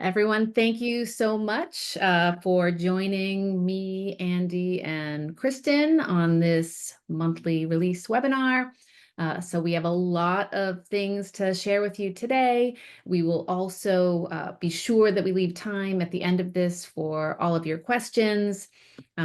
Everyone, thank you so much for joining me, Andy, and Kristen on this monthly release webinar. So we have a lot of things to share with you today. We will also be sure that we leave time at the end of this for all of your questions.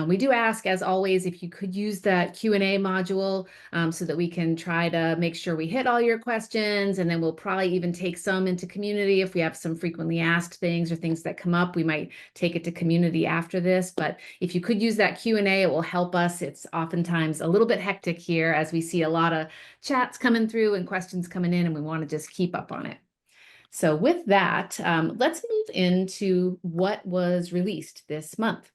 We do ask, as always, if you could use that Q&A module so that we can try to make sure we hit all your questions, and then we'll probably even take some into community if we have some frequently asked things or things that come up. We might take it to community after this, but if you could use that Q&A, it will help us. It's oftentimes a little bit hectic here as we see a lot of chats coming through and questions coming in, and we want to just keep up on it. So with that, let's move into what was released this month.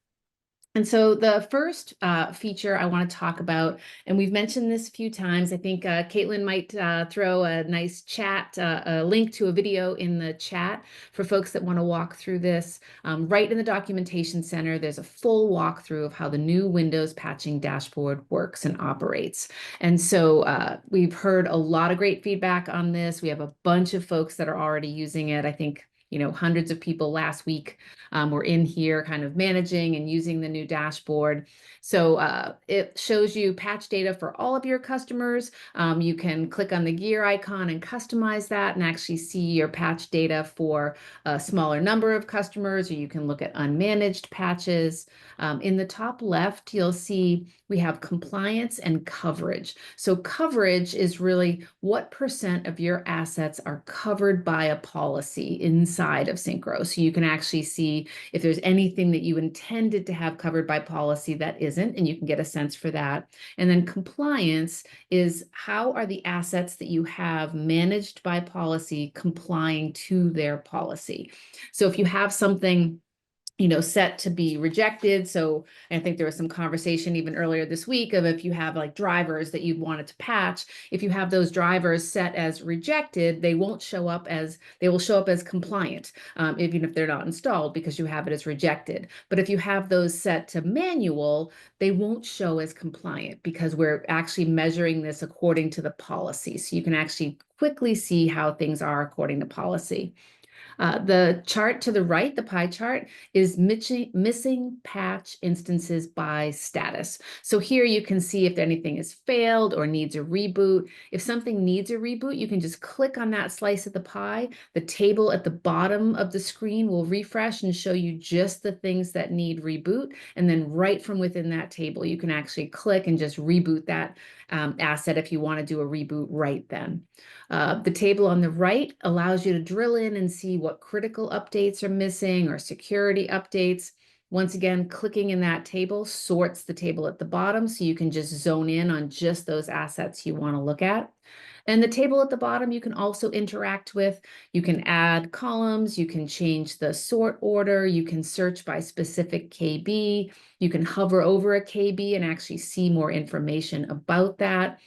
And so the first feature I want to talk about, and we've mentioned this a few times, I think Caitlin might throw a nice chat, a link to a video in the chat for folks that want to walk through this. Right in the documentation center, there's a full walkthrough of how the new Windows patching dashboard works and operates. And so we've heard a lot of great feedback on this. We have a bunch of folks that are already using it. I think hundreds of people last week were in here kind of managing and using the new dashboard. So it shows you patch data for all of your customers. You can click on the gear icon and customize that and actually see your patch data for a smaller number of customers, or you can look at unmanaged patches. In the top left, you'll see we have compliance and coverage. So coverage is really what % of your assets are covered by a policy inside of Syncro. So you can actually see if there's anything that you intended to have covered by policy that isn't, and you can get a sense for that. And then compliance is how are the assets that you have managed by policy complying to their policy. So if you have something set to be rejected. So I think there was some conversation even earlier this week of if you have like drivers that you'd wanted to patch, if you have those drivers set as rejected, they will show up as compliant, even if they're not installed because you have it as rejected. But if you have those set to manual, they won't show as compliant because we're actually measuring this according to the policy. So you can actually quickly see how things are according to policy. The chart to the right, the pie chart, is missing patch instances by status. So here you can see if anything has failed or needs a reboot. If something needs a reboot, you can just click on that slice of the pie. The table at the bottom of the screen will refresh and show you just the things that need reboot. And then right from within that table, you can actually click and just reboot that asset if you want to do a reboot right then. The table on the right allows you to drill in and see what critical updates are missing or security updates. Once again, clicking in that table sorts the table at the bottom so you can just zone in on just those assets you want to look at. And the table at the bottom you can also interact with. You can add columns, you can change the sort order, you can search by specific KB, you can hover over a KB and actually see more information about that.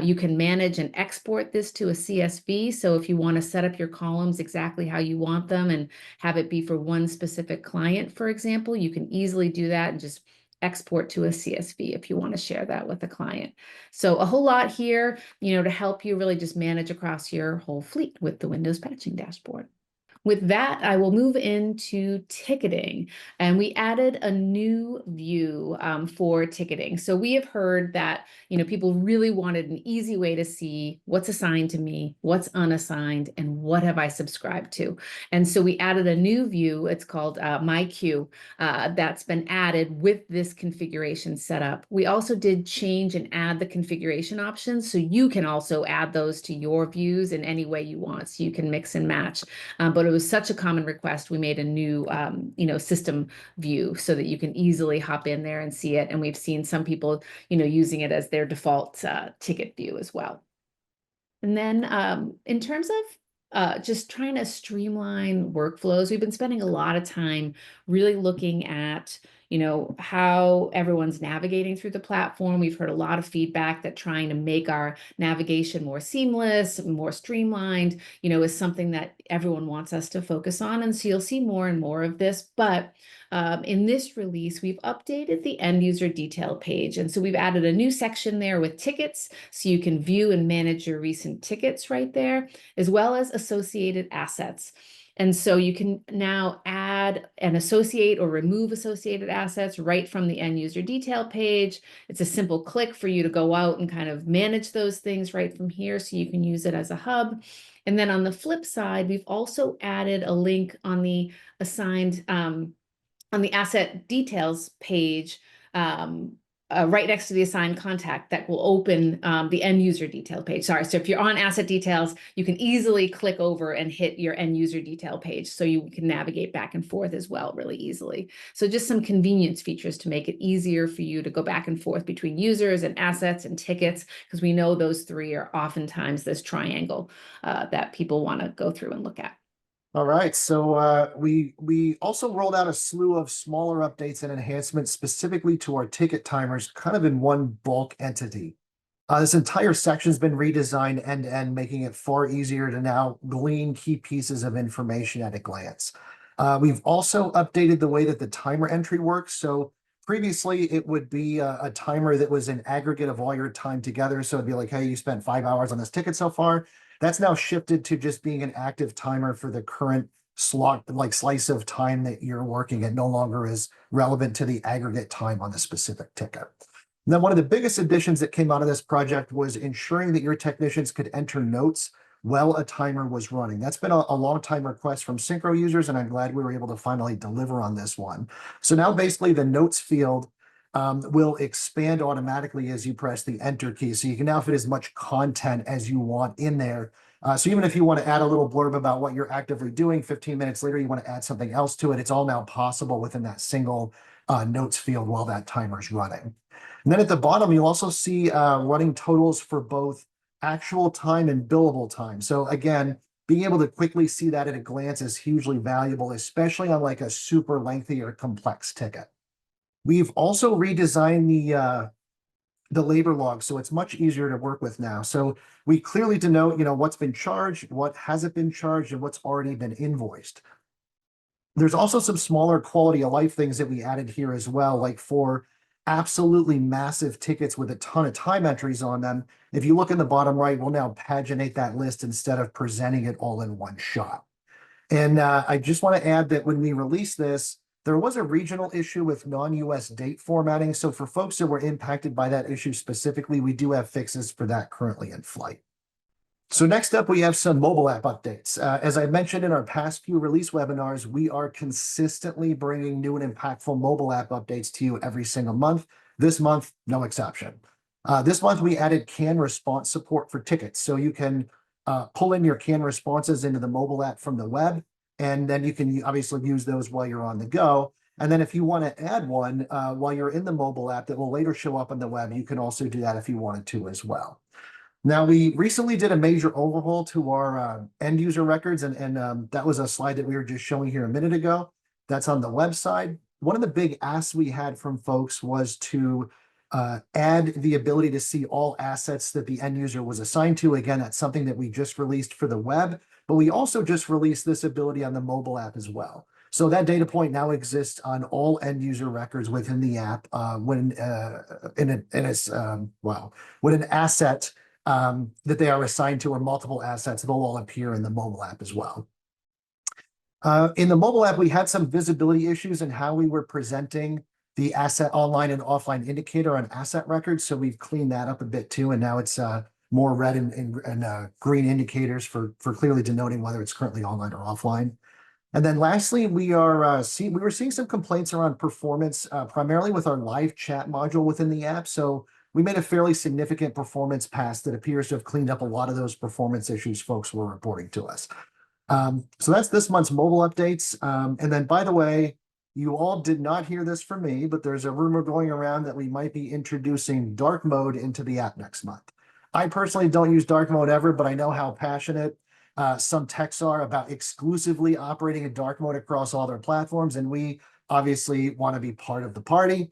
You can manage and export this to a CSV. So if you want to set up your columns exactly how you want them and have it be for one specific client, for example, you can easily do that and just export to a CSV if you want to share that with a client. So a whole lot here, to help you really just manage across your whole fleet with the Windows patching dashboard. With that, I will move into ticketing, and we added a new view for ticketing. So we have heard that people really wanted an easy way to see what's assigned to me, what's unassigned, and what have I subscribed to. And so we added a new view. It's called My Queue that's been added with this configuration set up. We also did change and add the configuration options, so you can also add those to your views in any way you want. So you can mix and match. But it was such a common request, we made a new, system view so that you can easily hop in there and see it. And we've seen some people, using it as their default ticket view as well. And then in terms of just trying to streamline workflows, we've been spending a lot of time really looking at how everyone's navigating through the platform. We've heard a lot of feedback that trying to make our navigation more seamless, more streamlined, is something that everyone wants us to focus on. And so you'll see more and more of this. But in this release, we've updated the end user detail page. And so we've added a new section there with tickets, so you can view and manage your recent tickets right there, as well as associated assets. And so you can now add and associate or remove associated assets right from the end user detail page. It's a simple click for you to go out and kind of manage those things right from here, so you can use it as a hub. And then on the flip side, we've also added a link on the assigned on the asset details page, right next to the assigned contact, that will open the end user detail page. Sorry. So if you're on asset details, you can easily click over and hit your end user detail page, so you can navigate back and forth as well really easily. So just some convenience features to make it easier for you to go back and forth between users and assets and tickets, because we know those three are oftentimes this triangle that people want to go through and look at. All right, so we also rolled out a slew of smaller updates and enhancements specifically to our ticket timers, kind of in one bulk entity. This entire section's been redesigned end to end, making it far easier to now glean key pieces of information at a glance. We've also updated the way that the timer entry works. So previously, it would be a timer that was an aggregate of all your time together. So it'd be like, hey, you spent 5 hours on this ticket so far. That's now shifted to just being an active timer for the current slot, like slice of time that you're working. It no longer is relevant to the aggregate time on the specific ticket. And then one of the biggest additions that came out of this project was ensuring that your technicians could enter notes while a timer was running. That's been a long time request from Syncro users, and I'm glad we were able to finally deliver on this one. So now basically the notes field will expand automatically as you press the enter key. So you can now fit as much content as you want in there. So even if you want to add a little blurb about what you're actively doing, 15 minutes later, you want to add something else to it, it's all now possible within that single notes field while that timer is running. And then at the bottom, you'll also see running totals for both actual time and billable time. So again, being able to quickly see that at a glance is hugely valuable, especially on like a super lengthy or complex ticket. We've also redesigned the labor log, so it's much easier to work with now. So we clearly denote, what's been charged, what hasn't been charged, and what's already been invoiced. There's also some smaller quality of life things that we added here as well, like for absolutely massive tickets with a ton of time entries on them. If you look in the bottom right, we'll now paginate that list instead of presenting it all in one shot. And I just want to add that when we released this, there was a regional issue with non-US date formatting. So for folks that were impacted by that issue specifically, we do have fixes for that currently in flight. So next up, we have some mobile app updates. As I mentioned in our past few release webinars, we are consistently bringing new and impactful mobile app updates to you every single month. This month, no exception. This month, we added CAN response support for tickets. So you can pull in your CAN responses into the mobile app from the web, and then you can obviously use those while you're on the go. And then if you want to add one while you're in the mobile app that will later show up on the web, you can also do that if you wanted to as well. Now, we recently did a major overhaul to our end user records, and that was a slide that we were just showing here a minute ago. That's on the website. One of the big asks we had from folks was to add the ability to see all assets that the end user was assigned to. Again, that's something that we just released for the web, but we also just released this ability on the mobile app as well. So that data point now exists on all end user records within the app when an asset that they are assigned to or multiple assets, they'll all appear in the mobile app as well. In the mobile app, we had some visibility issues in how we were presenting the asset online and offline indicator on asset records. So we've cleaned that up a bit too. And now it's more red and green indicators for clearly denoting whether it's currently online or offline. And then lastly, we were seeing some complaints around performance, primarily with our live chat module within the app. So we made a fairly significant performance pass that appears to have cleaned up a lot of those performance issues folks were reporting to us. So that's this month's mobile updates. And then, by the way, you all did not hear this from me, but there's a rumor going around that we might be introducing dark mode into the app next month. I personally don't use dark mode ever, but I know how passionate some techs are about exclusively operating in dark mode across all their platforms. And we obviously want to be part of the party.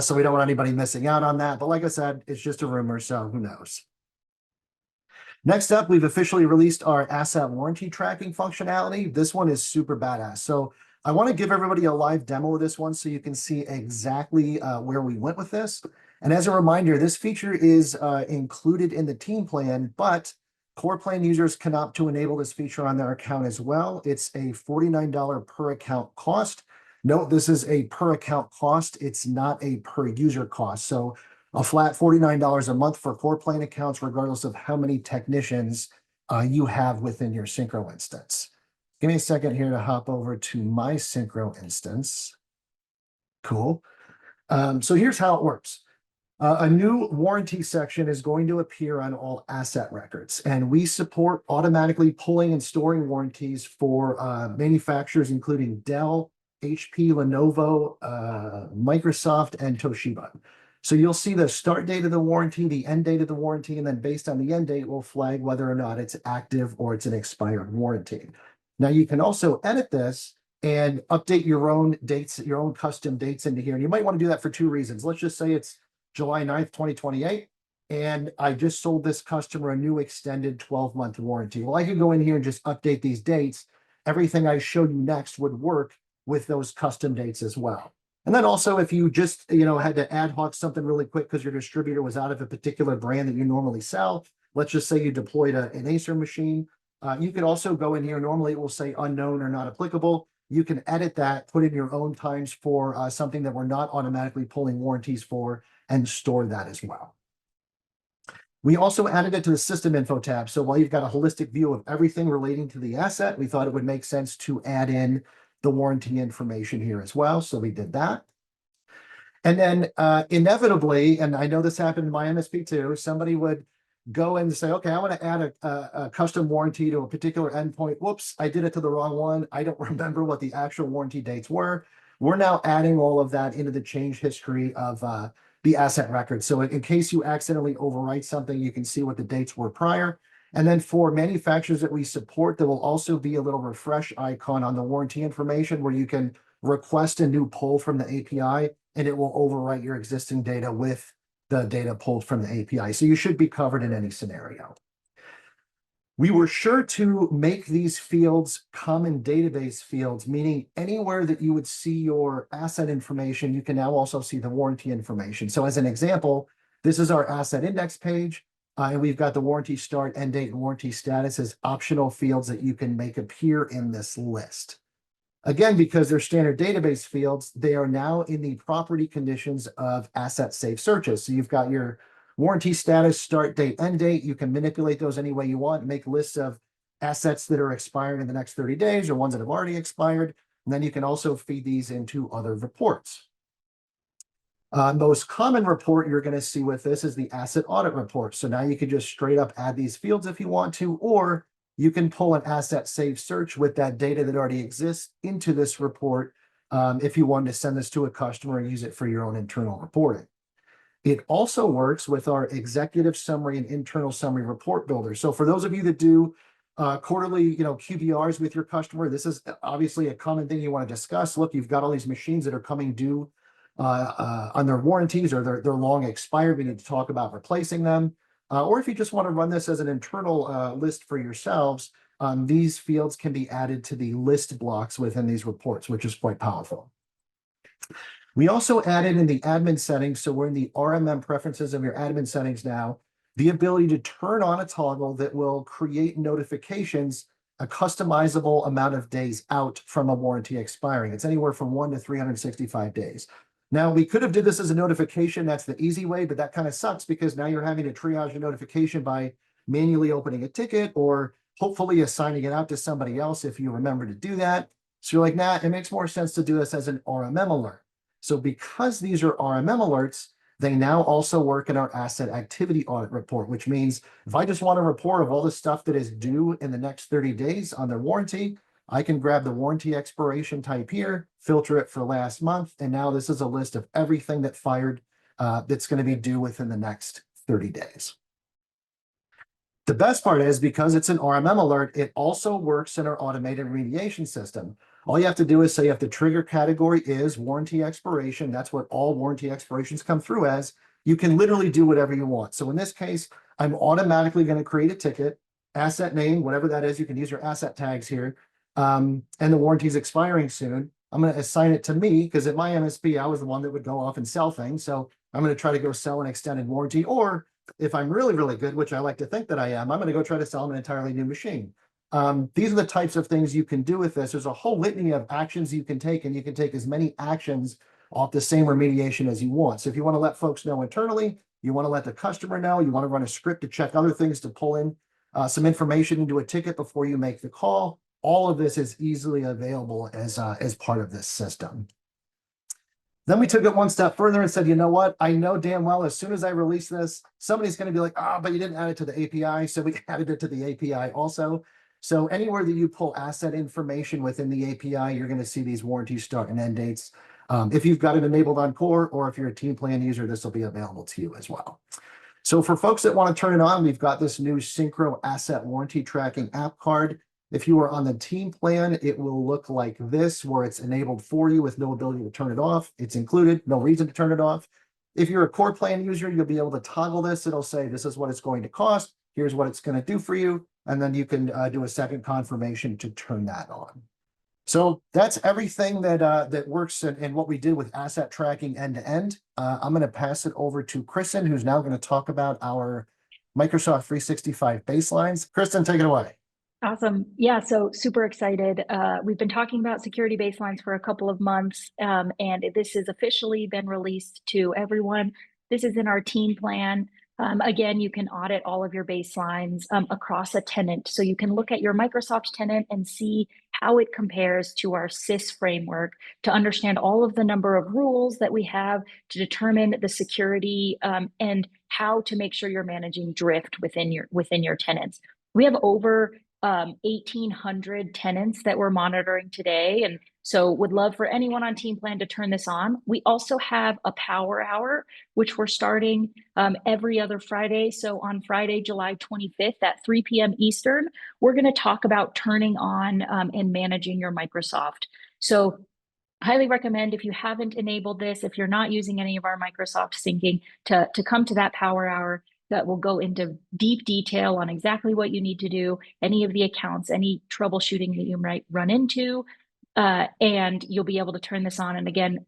So we don't want anybody missing out on that. But like I said, it's just a rumor, so who knows? Next up, we've officially released our asset warranty tracking functionality. This one is super badass. So I want to give everybody a live demo of this one so you can see exactly where we went with this. And as a reminder, this feature is included in the team plan, but Core plan users can opt to enable this feature on their account as well. It's a $49 per account cost. Note, this is a per account cost. It's not a per user cost. So a flat $49 a month for core plan accounts, regardless of how many technicians you have within your Syncro instance. Give me a second here to hop over to my Syncro instance. Cool. So here's how it works. A new warranty section is going to appear on all asset records, and we support automatically pulling and storing warranties for manufacturers including Dell, HP, Lenovo, Microsoft, and Toshiba. So you'll see the start date of the warranty, the end date of the warranty, and then based on the end date, we'll flag whether or not it's active or it's an expired warranty. Now you can also edit this and update your own dates, your own custom dates into here. And you might want to do that for two reasons. Let's just say it's July 9th, 2028, and I just sold this customer a new extended 12-month warranty. Well, I could go in here and just update these dates. Everything I show you next would work with those custom dates as well. And then also, if you just, had to ad hoc something really quick because your distributor was out of a particular brand that you normally sell, let's just say you deployed an Acer machine, you could also go in here. Normally it will say unknown or not applicable. You can edit that, put in your own times for something that we're not automatically pulling warranties for, and store that as well. We also added it to the system info tab. So while you've got a holistic view of everything relating to the asset, we thought it would make sense to add in the warranty information here as well. So we did that. And then inevitably, and I know this happened in my MSP too, somebody would go and say, okay, I want to add a custom warranty to a particular endpoint. Whoops, I did it to the wrong one. I don't remember what the actual warranty dates were. We're now adding all of that into the change history of the asset record. So in case you accidentally overwrite something, you can see what the dates were prior. And then for manufacturers that we support, there will also be a little refresh icon on the warranty information where you can request a new pull from the API, and it will overwrite your existing data with the data pulled from the API. So you should be covered in any scenario. We were sure to make these fields common database fields, meaning anywhere that you would see your asset information, you can now also see the warranty information. So as an example, this is our asset index page, and we've got the warranty start, end date, and warranty status as optional fields that you can make appear in this list. Again, because they're standard database fields, they are now in the property conditions of asset safe searches. So you've got your warranty status, start date, end date. You can manipulate those any way you want, make lists of assets that are expiring in the next 30 days or ones that have already expired. And then you can also feed these into other reports. Most common report you're going to see with this is the asset audit report. So now you can just straight up add these fields if you want to, or you can pull an asset save search with that data that already exists into this report if you wanted to send this to a customer and use it for your own internal reporting. It also works with our executive summary and internal summary report builder. So for those of you that do quarterly, QBRs with your customer, this is obviously a common thing you want to discuss. Look, you've got all these machines that are coming due on their warranties, or they're long expired. We need to talk about replacing them. Or if you just want to run this as an internal list for yourselves, these fields can be added to the list blocks within these reports, which is quite powerful. We also added in the admin settings, so we're in the RMM preferences of your admin settings now, the ability to turn on a toggle that will create notifications a customizable amount of days out from a warranty expiring. It's anywhere from 1 to 365 days. Now, we could have did this as a notification. That's the easy way, but that kind of sucks because now you're having to triage a notification by manually opening a ticket or hopefully assigning it out to somebody else if you remember to do that. So you're like, nah, it makes more sense to do this as an RMM alert. So because these are RMM alerts, they now also work in our asset activity audit report, which means if I just want a report of all the stuff that is due in the next 30 days on their warranty, I can grab the warranty expiration type here, filter it for last month, and now this is a list of everything that fired that's going to be due within the next 30 days. The best part is because it's an RMM alert, it also works in our automated remediation system. All you have to do is say if the trigger category is warranty expiration, that's what all warranty expirations come through as. You can literally do whatever you want. So in this case, I'm automatically going to create a ticket, asset name, whatever that is. You can use your asset tags here. And the warranty is expiring soon. I'm going to assign it to me because at my MSP, I was the one that would go off and sell things. So I'm going to try to go sell an extended warranty, or if I'm really, really good, which I like to think that I am, I'm going to go try to sell them an entirely new machine. These are the types of things you can do with this. There's a whole litany of actions you can take, and you can take as many actions off the same remediation as you want. So if you want to let folks know internally, you want to let the customer know, you want to run a script to check other things to pull in some information into a ticket before you make the call. All of this is easily available as part of this system. Then we took it one step further and said, you know what? I know damn well as soon as I release this, somebody's going to be like, but you didn't add it to the API. So we added it to the API also. So anywhere that you pull asset information within the API, you're going to see these warranty start and end dates. If you've got it enabled on core, or if you're a team plan user, this will be available to you as well. So for folks that want to turn it on, we've got this new Syncro asset warranty tracking app card. If you are on the team plan, it will look like this, where it's enabled for you with no ability to turn it off. It's included, no reason to turn it off. If you're a core plan user, you'll be able to toggle this. It'll say, this is what it's going to cost. Here's what it's going to do for you. And then you can do a second confirmation to turn that on. So that's everything that works and what we did with asset tracking end to end. I'm going to pass it over to Kristen, who's now going to talk about our Microsoft 365 baselines. Kristen, take it away. Awesome. Yeah, so super excited. We've been talking about security baselines for a couple of months, and this has officially been released to everyone. This is in our team plan. Again, you can audit all of your baselines across a tenant. So you can look at your Microsoft tenant and see how it compares to our SIS framework to understand all of the number of rules that we have to determine the security and how to make sure you're managing drift within your tenants. We have over 1,800 tenants that we're monitoring today. And so would love for anyone on team plan to turn this on. We also have a power hour, which we're starting every other Friday. So on Friday, July 25th at 3 p.m. Eastern, we're going to talk about turning on and managing your Microsoft. So highly recommend, if you haven't enabled this, if you're not using any of our Microsoft syncing, to come to that power hour. That will go into deep detail on exactly what you need to do, any of the accounts, any troubleshooting that you might run into, and you'll be able to turn this on. And again,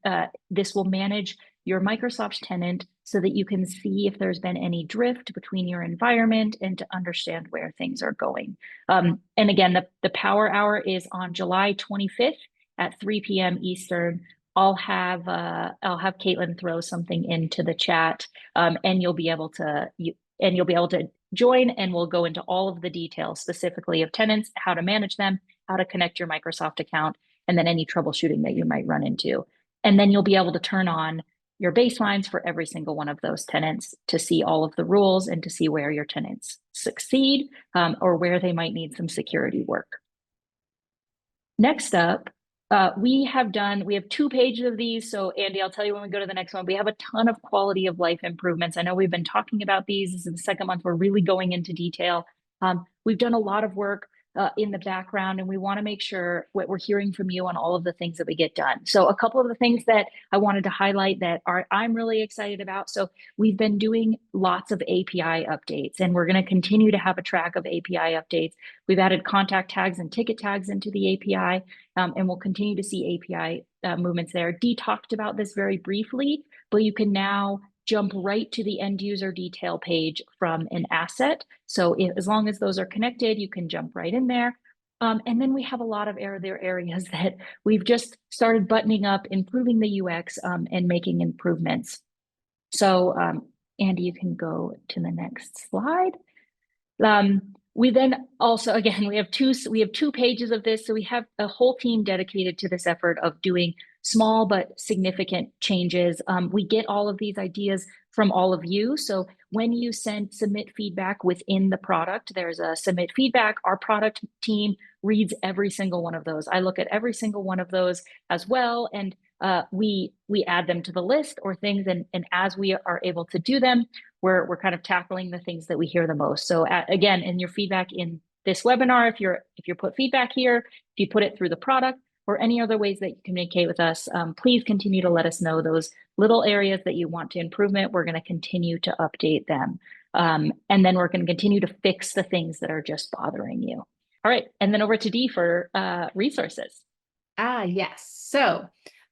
this will manage your Microsoft tenant so that you can see if there's been any drift between your environment and to understand where things are going. And again, the power hour is on July 25th at 3 p.m. Eastern. I'll have Caitlin throw something into the chat, and you'll be able to join, and we'll go into all of the details specifically of tenants, how to manage them, how to connect your Microsoft account, and then any troubleshooting that you might run into. And then you'll be able to turn on your baselines for every single one of those tenants to see all of the rules and to see where your tenants succeed or where they might need some security work. Next up, we have 2 pages of these. So Andy, I'll tell you when we go to the next one, we have a ton of quality of life improvements. I know we've been talking about these. This is the second month we're really going into detail. We've done a lot of work in the background, and we want to make sure what we're hearing from you on all of the things that we get done. So a couple of the things that I wanted to highlight that I'm really excited about. So we've been doing lots of API updates, and we're going to continue to have a track of API updates. We've added contact tags and ticket tags into the API, and we'll continue to see API movements there. Dee talked about this very briefly, but you can now jump right to the end user detail page from an asset. So as long as those are connected, you can jump right in there. And then we have a lot of other areas that we've just started buttoning up, improving the UX and making improvements. So Andy, you can go to the next slide. We then also, again, we have two pages of this. So we have a whole team dedicated to this effort of doing small but significant changes. We get all of these ideas from all of you. So when you submit feedback within the product, there's a submit feedback. Our product team reads every single one of those. I look at every single one of those as well. And we add them to the list or things. And as we are able to do them, we're kind of tackling the things that we hear the most. So again, in your feedback in this webinar, if you put feedback here, if you put it through the product or any other ways that you communicate with us, please continue to let us know those little areas that you want to improvement. We're going to continue to update them. And then we're going to continue to fix the things that are just bothering you. All right. And then over to Dee for resources. Yes. So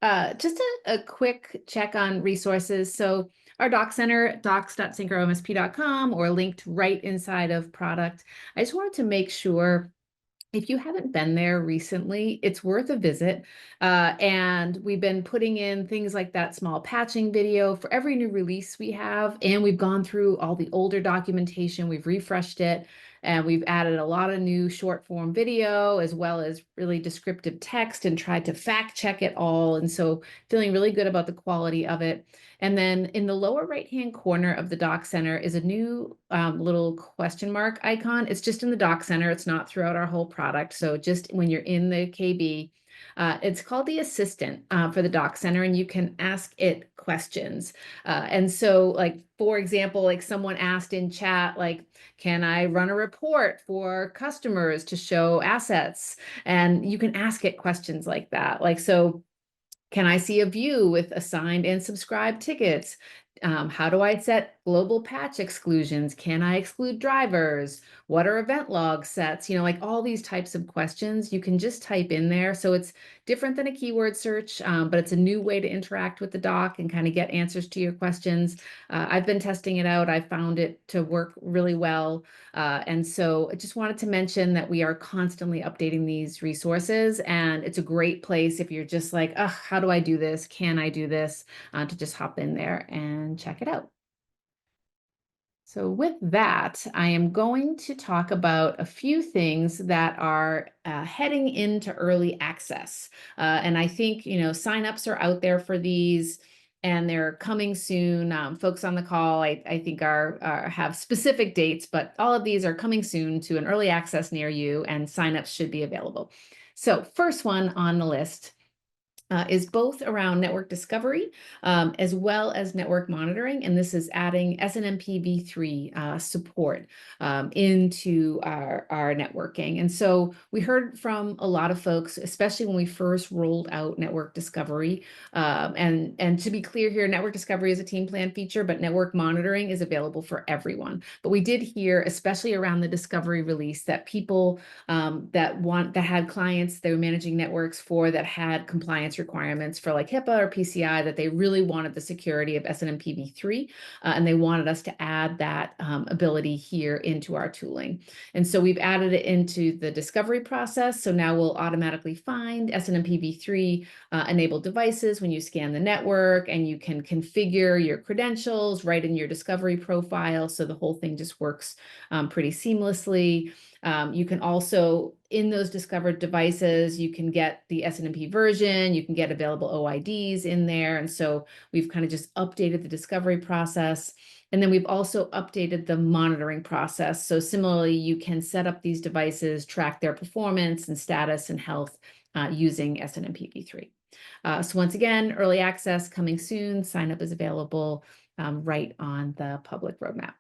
just a quick check on resources. So our doc center, docs.syncromsp.com, or linked right inside of product. I just wanted to make sure if you haven't been there recently, it's worth a visit. And we've been putting in things like that small patching video for every new release we have. And we've gone through all the older documentation, we've refreshed it, and we've added a lot of new short form video as well as really descriptive text and tried to fact check it all. And so feeling really good about the quality of it. And then in the lower right-hand corner of the Doc Center is a new little question mark icon. It's just in the Doc Center. It's not throughout our whole product. So just when you're in the KB, it's called the Assistant for the Doc Center, and you can ask it questions. And so, like, for example, like someone asked in chat, like, can I run a report for customers to show assets? And you can ask it questions like that. Like, so can I see a view with assigned and subscribed tickets? How do I set global patch exclusions? Can I exclude drivers? What are event log sets? You know, like all these types of questions you can just type in there. So it's different than a keyword search, but it's a new way to interact with the doc and kind of get answers to your questions. I've been testing it out. I found it to work really well. And so I just wanted to mention that we are constantly updating these resources, and it's a great place if you're just like, oh, how do I do this? Can I do this? To just hop in there and check it out. So with that, I am going to talk about a few things that are heading into early access. And I think, you know, signups are out there for these and they're coming soon. Folks on the call, I think have specific dates, but all of these are coming soon to an early access near you, and signups should be available. So first one on the list is both around network discovery as well as network monitoring. And this is adding SNMP v3 support into our networking. And so we heard from a lot of folks, especially when we first rolled out network discovery. And to be clear here, network discovery is a team plan feature, but network monitoring is available for everyone. But we did hear, especially around the discovery release, that people that had clients they were managing networks for that had compliance requirements for like HIPAA or PCI, that they really wanted the security of SNMP v3, and they wanted us to add that ability here into our tooling. And so we've added it into the discovery process. So now we'll automatically find SNMP v3 enabled devices when you scan the network, and you can configure your credentials right in your discovery profile. So the whole thing just works pretty seamlessly. You can also, in those discovered devices, you can get the SNMP version, you can get available OIDs in there. And so we've kind of just updated the discovery process. And then we've also updated the monitoring process. So similarly, you can set up these devices, track their performance and status and health using SNMP v3. So once again, early access coming soon. Sign up is available right on the public roadmap.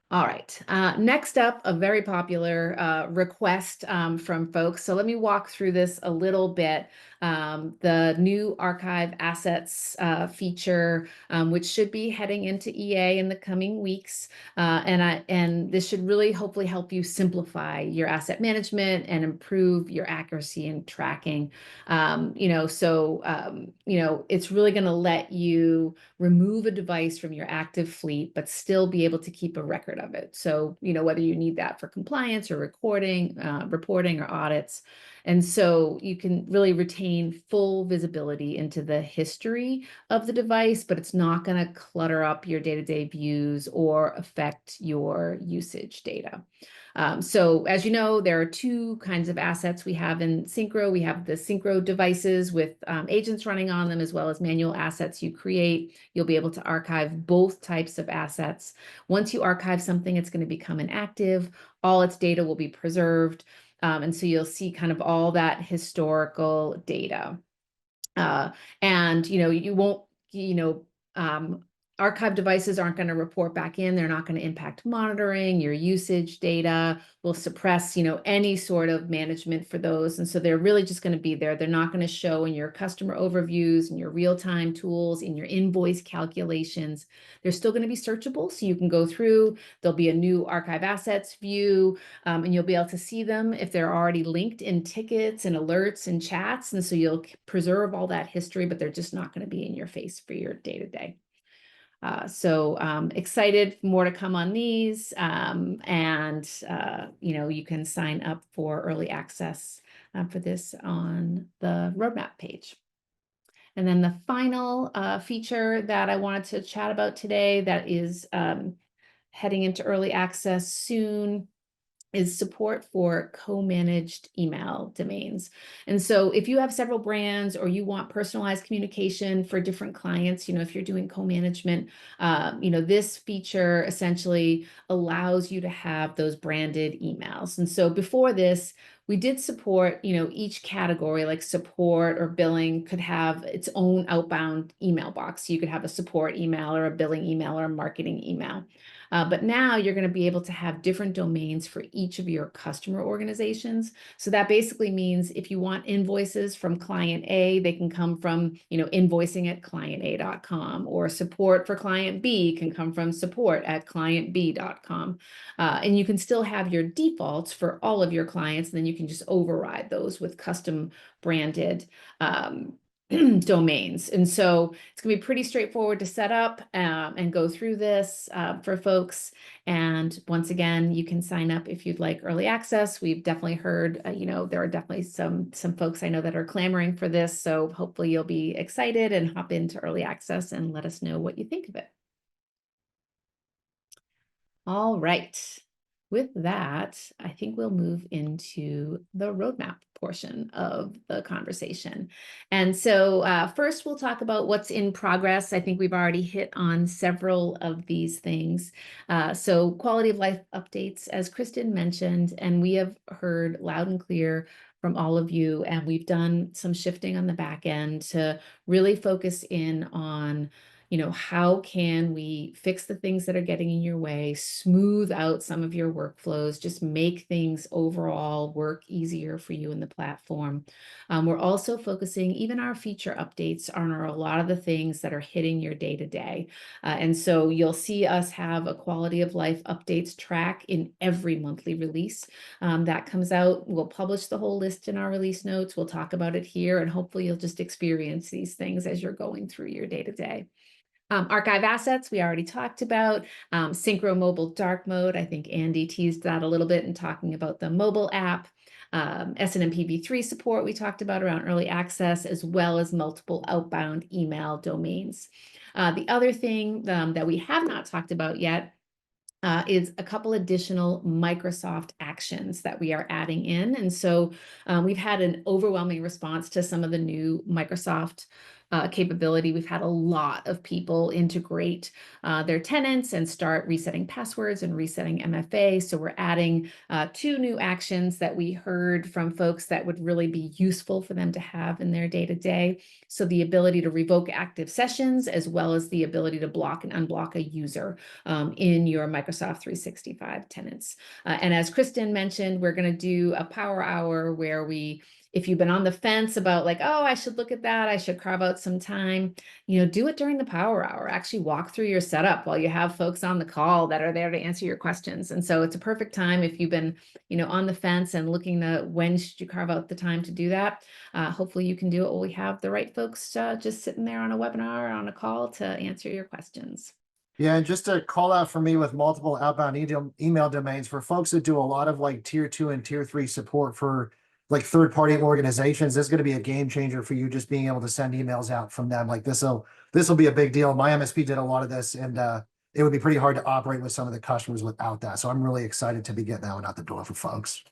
All right, next up, a very popular request from folks. So let me walk through this a little bit. The new archive assets feature, which should be heading into EA in the coming weeks. And this should really hopefully help you simplify your asset management and improve your accuracy in tracking. It's really going to let you remove a device from your active fleet, but still be able to keep a record of it. So, whether you need that for compliance or reporting or audits. And so you can really retain full visibility into the history of the device, but it's not going to clutter up your day-to-day views or affect your usage data. So as you know, there are two kinds of assets we have in Syncro. We have the Syncro devices with agents running on them, as well as manual assets you create. You'll be able to archive both types of assets. Once you archive something, it's going to become inactive. All its data will be preserved. And so you'll see kind of all that historical data. And, you won't, archive devices aren't going to report back in. They're not going to impact monitoring, your usage data will suppress, any sort of management for those. And so they're really just going to be there. They're not going to show in your customer overviews and your real-time tools, in your invoice calculations. They're still going to be searchable. So you can go through, there'll be a new archive assets view, and you'll be able to see them if they're already linked in tickets and alerts and chats. And so you'll preserve all that history, but they're just not going to be in your face for your day-to-day. So excited, more to come on these. You can sign up for early access for this on the roadmap page. And then the final feature that I wanted to chat about today that is heading into early access soon is support for co-managed email domains. And so if you have several brands or you want personalized communication for different clients, if you're doing co-management, this feature essentially allows you to have those branded emails. And so before this, we did support, each category like support or billing could have its own outbound email box. You could have a support email or a billing email or a marketing email. But now you're going to be able to have different domains for each of your customer organizations. So that basically means if you want invoices from client A, they can come from, invoicing@clienta.com, or support for client B can come from support@clientb.com. And you can still have your defaults for all of your clients, and then you can just override those with custom branded domains. And so it's going to be pretty straightforward to set up and go through this for folks. And once again, you can sign up if you'd like early access. We've definitely heard, there are definitely some folks I know that are clamoring for this. So hopefully you'll be excited and hop into early access and let us know what you think of it. All right. With that, I think we'll move into the roadmap portion of the conversation. And so first, we'll talk about what's in progress. I think we've already hit on several of these things. So quality of life updates, as Kristen mentioned, and we have heard loud and clear from all of you, and we've done some shifting on the back end to really focus in on how can we fix the things that are getting in your way, smooth out some of your workflows, just make things overall work easier for you in the platform. We're also focusing, even our feature updates on a lot of the things that are hitting your day-to-day. And so you'll see us have a quality of life updates track in every monthly release that comes out. We'll publish the whole list in our release notes. We'll talk about it here, and hopefully you'll just experience these things as you're going through your day-to-day. Archive assets, we already talked about. Syncro mobile dark mode, I think Andy teased that a little bit in talking about the mobile app. SNMP-v3 support we talked about around early access, as well as multiple outbound email domains. The other thing that we have not talked about yet is a couple additional Microsoft actions that we are adding in. And so we've had an overwhelming response to some of the new Microsoft capability. We've had a lot of people integrate their tenants and start resetting passwords and resetting MFA. So we're adding 2 new actions that we heard from folks that would really be useful for them to have in their day-to-day. So the ability to revoke active sessions, as well as the ability to block and unblock a user in your Microsoft 365 tenants. And as Kristen mentioned, we're going to do a power hour where if you've been on the fence about like, oh, I should look at that, I should carve out some time, do it during the power hour. Actually walk through your setup while you have folks on the call that are there to answer your questions. And so it's a perfect time if you've been, on the fence and looking at when should you carve out the time to do that. Hopefully you can do it while we have the right folks just sitting there on a webinar or on a call to answer your questions. Yeah, and just a call out for me with multiple outbound email domains for folks that do a lot of like tier 2 and tier 3 support for like third-party organizations. This is going to be a game changer for you, just being able to send emails out from them. Like this will be a big deal. My MSP did a lot of this, and it would be pretty hard to operate with some of the customers without that. So I'm really excited to be getting that one out the door for folks.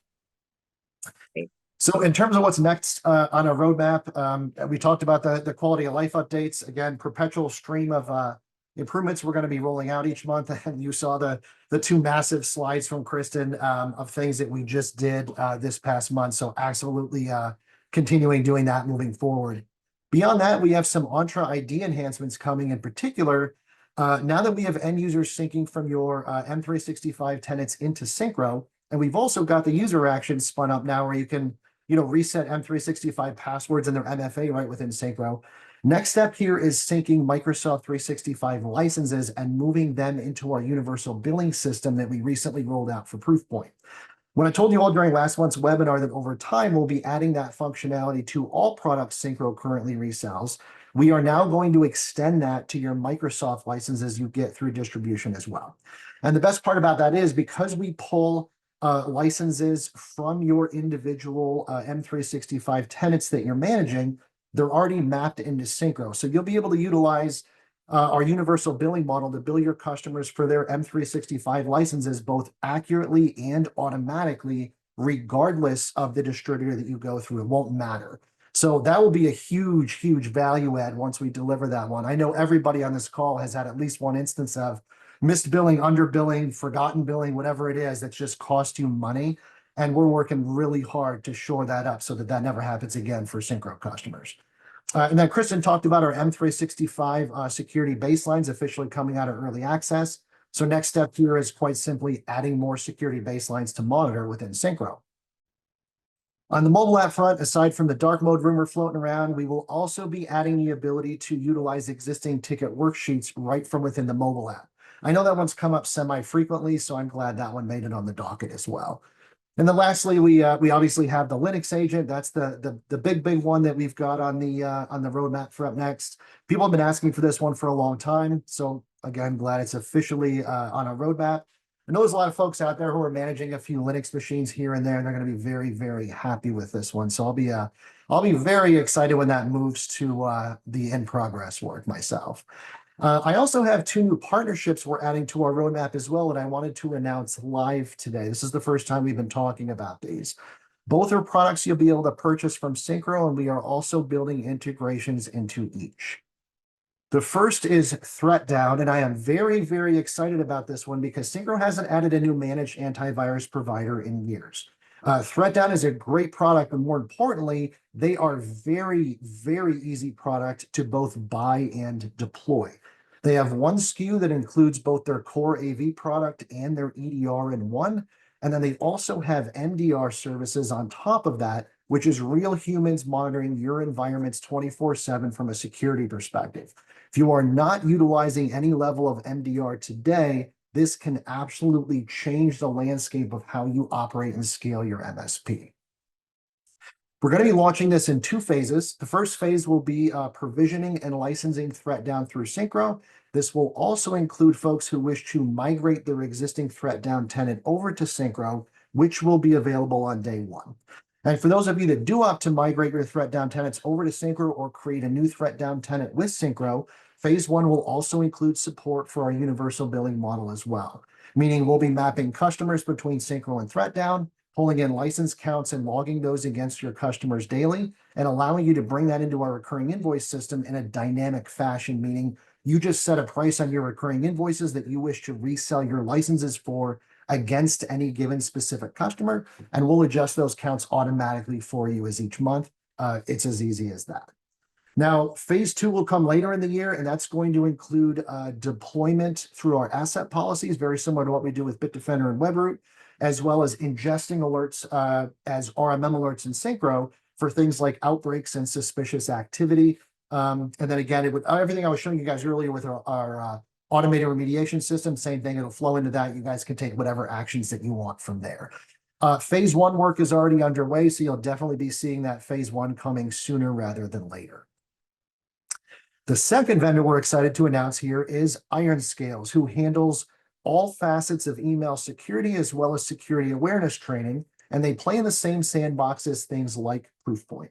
Great. So in terms of what's next on our roadmap, we talked about the quality of life updates. Again, perpetual stream of improvements we're going to be rolling out each month. And you saw the 2 massive slides from Kristen of things that we just did this past month. So absolutely continuing doing that moving forward. Beyond that, we have some Entra ID enhancements coming. In particular, Now that we have end users syncing from your M365 tenants into Syncro, and we've also got the user actions spun up now where you can, reset M365 passwords and their MFA right within Syncro. Next step here is syncing Microsoft 365 licenses and moving them into our universal billing system that we recently rolled out for Proofpoint. When I told you all during last month's webinar that over time we'll be adding that functionality to all products Syncro currently resells, we are now going to extend that to your Microsoft licenses you get through distribution as well. And the best part about that is because we pull licenses from your individual M365 tenants that you're managing, they're already mapped into Syncro. So you'll be able to utilize our universal billing model to bill your customers for their M365 licenses both accurately and automatically, regardless of the distributor that you go through. It won't matter. So that will be a huge, huge value add once we deliver that one. I know everybody on this call has had at least one instance of missed billing, underbilling, forgotten billing, whatever it is that's just cost you money. And we're working really hard to shore that up so that that never happens again for Syncro customers. And then Kristen talked about our M365 security baselines officially coming out of early access. So next step here is quite simply adding more security baselines to monitor within Syncro. On the mobile app front, aside from the dark mode rumor floating around, we will also be adding the ability to utilize existing ticket worksheets right from within the mobile app. I know that one's come up semi-frequently, so I'm glad that one made it on the docket as well. And then lastly, we obviously have the Linux agent. That's the big one that we've got on the roadmap for up next. People have been asking for this one for a long time. So again, glad it's officially on our roadmap. I know there's a lot of folks out there who are managing a few Linux machines here and there, and they're going to be very, very happy with this one. So I'll be very excited when that moves to the in progress work myself. I also have 2 new partnerships we're adding to our roadmap as well, and I wanted to announce live today. This is the first time we've been talking about these. Both are products you'll be able to purchase from Syncro, and we are also building integrations into each. The first is ThreatDown, and I am very, very excited about this one because Syncro hasn't added a new managed antivirus provider in years. ThreatDown is a great product, but more importantly, they are very, very easy product to both buy and deploy. They have one SKU that includes both their core AV product and their EDR in one. And then they also have MDR services on top of that, which is real humans monitoring your environments 24/7 from a security perspective. If you are not utilizing any level of MDR today, this can absolutely change the landscape of how you operate and scale your MSP. We're going to be launching this in 2 phases. The first phase will be provisioning and licensing ThreatDown through Syncro. This will also include folks who wish to migrate their existing ThreatDown tenant over to Syncro, which will be available on day 1. And for those of you that do opt to migrate your ThreatDown tenants over to Syncro or create a new ThreatDown tenant with Syncro, phase 1 will also include support for our universal billing model as well, meaning we'll be mapping customers between Syncro and ThreatDown, pulling in license counts and logging those against your customers daily, and allowing you to bring that into our recurring invoice system in a dynamic fashion, meaning you just set a price on your recurring invoices that you wish to resell your licenses for against any given specific customer, and we'll adjust those counts automatically for you as each month. It's as easy as that. Now, phase 2 will come later in the year, and that's going to include deployment through our asset policies, very similar to what we do with Bitdefender and Webroot, as well as ingesting alerts as RMM alerts in Syncro for things like outbreaks and suspicious activity. And then again, everything I was showing you guys earlier with our automated remediation system, same thing, it'll flow into that. You guys can take whatever actions that you want from there. Phase 1 work is already underway, so you'll definitely be seeing that phase 1 coming sooner rather than later. The second vendor we're excited to announce here is IronScales, who handles all facets of email security as well as security awareness training, and they play in the same sandbox as things like Proofpoint.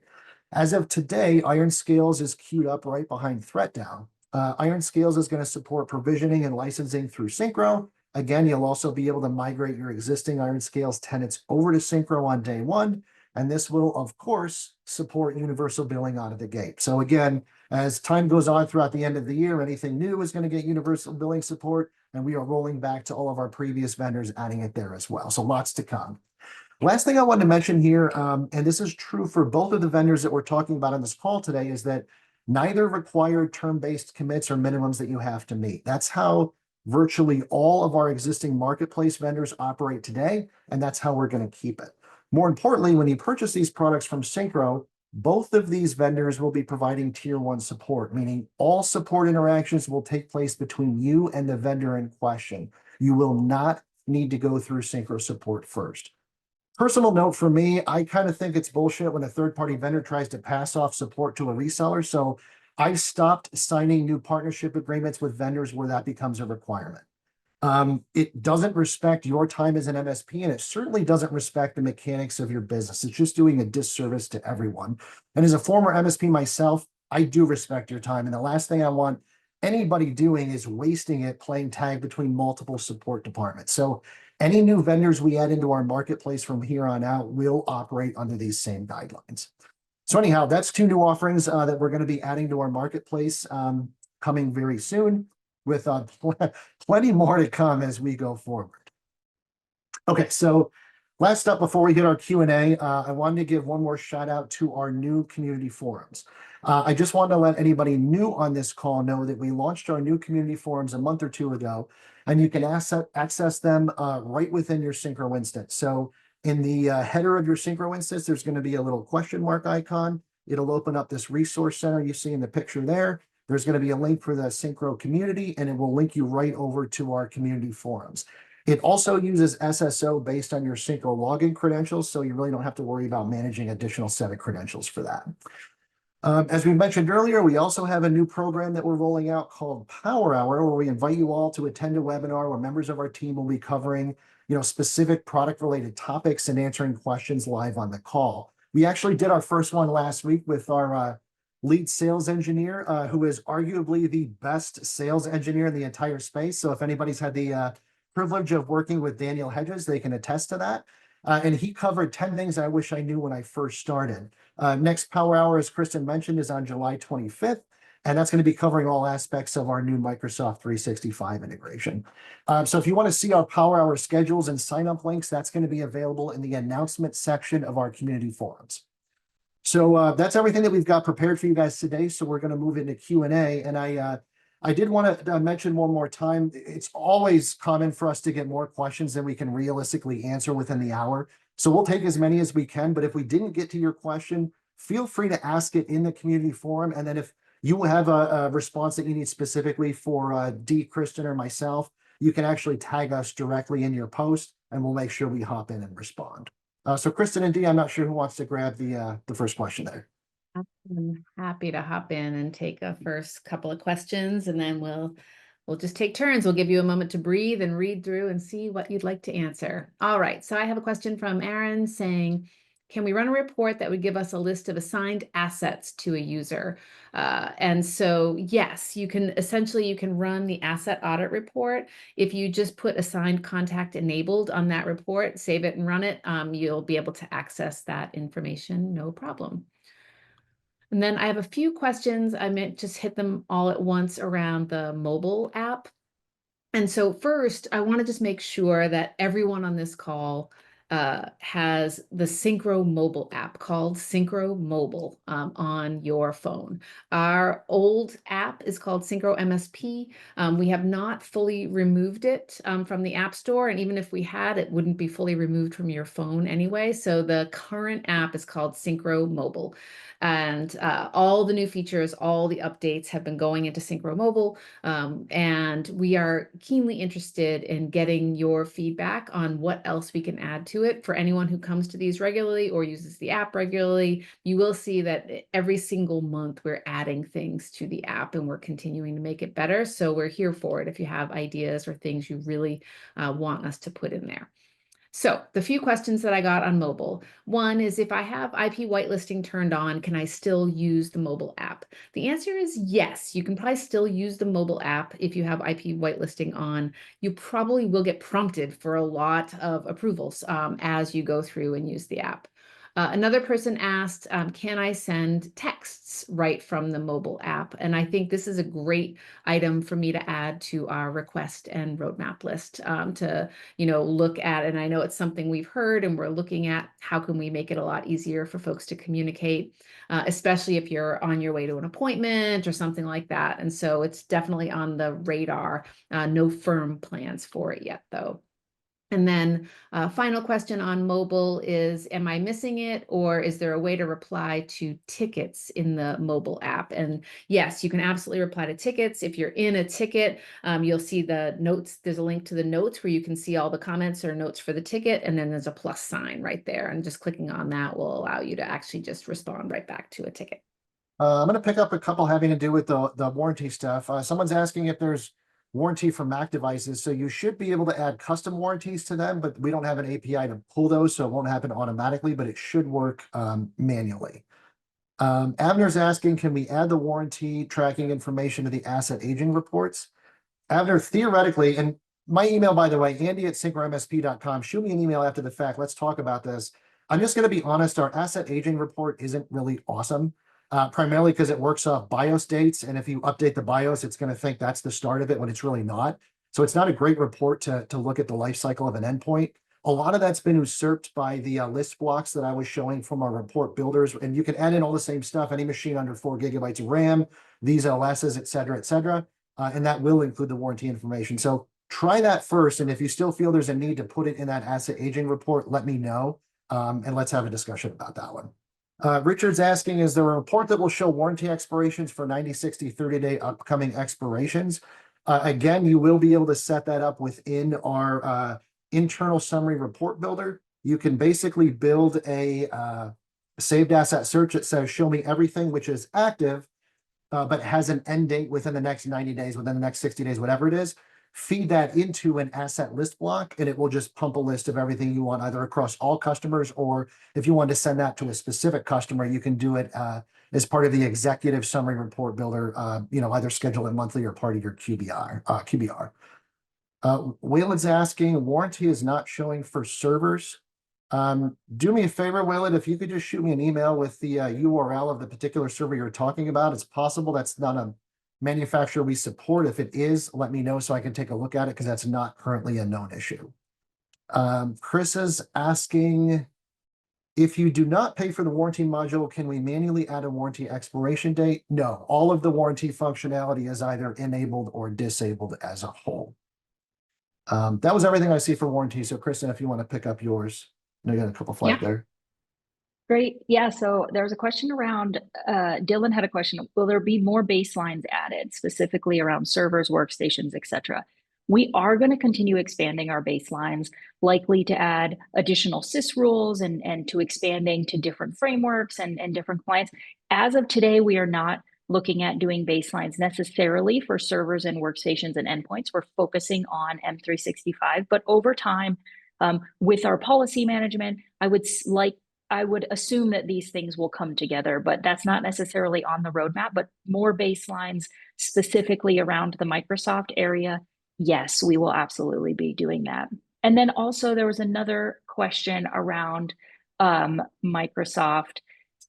As of today, IronScales is queued up right behind ThreatDown. IronScales is going to support provisioning and licensing through Syncro. Again, you'll also be able to migrate your existing IronScales tenants over to Syncro on day 1, and this will, of course, support universal billing out of the gate. So again, as time goes on throughout the end of the year, anything new is going to get universal billing support, and we are rolling back to all of our previous vendors, adding it there as well. So lots to come. Last thing I wanted to mention here, and this is true for both of the vendors that we're talking about on this call today, is that Neither require term-based commits or minimums that you have to meet. That's how virtually all of our existing marketplace vendors operate today, and that's how we're going to keep it. More importantly, when you purchase these products from Syncro, both of these vendors will be providing tier 1 support, meaning all support interactions will take place between you and the vendor in question. You will not need to go through Syncro support first. Personal note for me, I kind of think it's bullshit when a third-party vendor tries to pass off support to a reseller. So I've stopped signing new partnership agreements with vendors where that becomes a requirement. It doesn't respect your time as an MSP, and it certainly doesn't respect the mechanics of your business. It's just doing a disservice to everyone. And as a former MSP myself, I do respect your time. And the last thing I want anybody doing is wasting it playing tag between multiple support departments. So any new vendors we add into our marketplace from here on out will operate under these same guidelines. So anyhow, that's 2 new offerings that we're going to be adding to our marketplace coming very soon, with plenty more to come as we go forward. Okay, so last up before we hit our Q&A, I wanted to give one more shout out to our new community forums. I just wanted to let anybody new on this call know that we launched our new community forums a month or 2 ago, and you can access them right within your Syncro instance. So in the header of your Syncro instance, there's going to be a little question mark icon. It'll open up this resource center you see in the picture there. There's going to be a link for the Syncro community, and it will link you right over to our community forums. It also uses SSO based on your Syncro login credentials, so you really don't have to worry about managing additional set of credentials for that. As we mentioned earlier, we also have a new program that we're rolling out called Power Hour, where we invite you all to attend a webinar where members of our team will be covering, specific product-related topics and answering questions live on the call. We actually did our first one last week with our lead sales engineer, who is arguably the best sales engineer in the entire space. So if anybody's had the privilege of working with Daniel Hedges, they can attest to that. And he covered 10 things I wish I knew when I first started. Next Power Hour, as Kristen mentioned, is on July 25th. And that's going to be covering all aspects of our new Microsoft 365 integration. So if you want to see our Power Hour schedules and sign-up links, that's going to be available in the announcement section of our community forums. So that's everything that we've got prepared for you guys today. So we're going to move into Q&A. And I did want to mention one more time, it's always common for us to get more questions than we can realistically answer within the hour. So we'll take as many as we can. But if we didn't get to your question, feel free to ask it in the community forum. And then if you have a response that you need specifically for Dee, Kristen, or myself, you can actually tag us directly in your post, and we'll make sure we hop in and respond. So Kristen and Dee, I'm not sure who wants to grab the first question there. I'm happy to hop in and take a first couple of questions, and then we'll just take turns. We'll give you a moment to breathe and read through and see what you'd like to answer. All right, so I have a question from Aaron saying, can we run a report that would give us a list of assigned assets to a user? And so, yes, you can run the asset audit report. If you just put assigned contact enabled on that report, save it and run it, you'll be able to access that information, no problem. And then I have a few questions. I meant just hit them all at once around the mobile app. And so first, I want to just make sure that everyone on this call has the Syncro mobile app called Syncro Mobile on your phone. Our old app is called Syncro MSP. We have not fully removed it from the App Store, and even if we had, it wouldn't be fully removed from your phone anyway. So the current app is called Syncro Mobile. And all the new features, all the updates have been going into Syncro Mobile. And we are keenly interested in getting your feedback on what else we can add to it. For anyone who comes to these regularly or uses the app regularly, you will see that every single month we're adding things to the app and we're continuing to make it better. So we're here for it if you have ideas or things you really want us to put in there. So the few questions that I got on mobile. One is, if I have IP whitelisting turned on, can I still use the mobile app? The answer is yes. You can probably still use the mobile app if you have IP whitelisting on. You probably will get prompted for a lot of approvals as you go through and use the app. Another person asked, can I send texts right from the mobile app? And I think this is a great item for me to add to our request and roadmap list, to, look at. And I know it's something we've heard and we're looking at how can we make it a lot easier for folks to communicate, especially if you're on your way to an appointment or something like that. And so it's definitely on the radar. No firm plans for it yet, though. And then final question on mobile is, am I missing it, or is there a way to reply to tickets in the mobile app? And yes, you can absolutely reply to tickets. If you're in a ticket, you'll see the notes. There's a link to the notes where you can see all the comments or notes for the ticket. And then there's a plus sign right there. And just clicking on that will allow you to actually just respond right back to a ticket. I'm going to pick up a couple having to do with the warranty stuff. Someone's asking if there's warranty for Mac devices. So you should be able to add custom warranties to them, but we don't have an API to pull those, so it won't happen automatically, but it should work manually. Avner's asking, can we add the warranty tracking information to the asset aging reports? Avner, theoretically, and my email, by the way, andy@syncromsp.com, shoot me an email after the fact. Let's talk about this. I'm just going to be honest, our asset aging report isn't really awesome. Primarily because it works off BIOS dates. And if you update the BIOS, it's going to think that's the start of it when it's really not. So it's not a great report to look at the life cycle of an endpoint. A lot of that's been usurped by the list blocks that I was showing from our report builders. And you can add in all the same stuff, any machine under 4 gigabytes of RAM, these OSs, et cetera, et cetera. And that will include the warranty information. So try that first. And if you still feel there's a need to put it in that asset aging report, let me know. And let's have a discussion about that one. Richard's asking, is there a report that will show warranty expirations for 90, 60, 30-day upcoming expirations? Again, you will be able to set that up within our internal summary report builder. You can basically build a saved asset search that says, show me everything which is active, but has an end date within the next 90 days, within the next 60 days, whatever it is. Feed that into an asset list block, and it will just pump a list of everything you want, either across all customers, or if you want to send that to a specific customer, you can do it as part of the executive summary report builder, either schedule it monthly or part of your QBR. Wayland's asking, warranty is not showing for servers. Do me a favor, Wayland, if you could just shoot me an email with the URL of the particular server you're talking about. It's possible that's not a manufacturer we support. If it is, let me know so I can take a look at it, because that's not currently a known issue. Chris is asking, if you do not pay for the warranty module, can we manually add a warranty expiration date? No, all of the warranty functionality is either enabled or disabled as a whole. That was everything I see for warranty. So Kristen, if you want to pick up yours, I got a couple flags there. Great. Yeah. So there was a question around, Dylan had a question. Will there be more baselines added, specifically around servers, workstations, et cetera? We are going to continue expanding our baselines, likely to add additional sys rules and to expanding to different frameworks and different clients. As of today, we are not looking at doing baselines necessarily for servers and workstations and endpoints. We're focusing on M365, but over time, with our policy management, I would assume that these things will come together, but that's not necessarily on the roadmap. But more baselines specifically around the Microsoft area, yes, we will absolutely be doing that. And then also there was another question around Microsoft.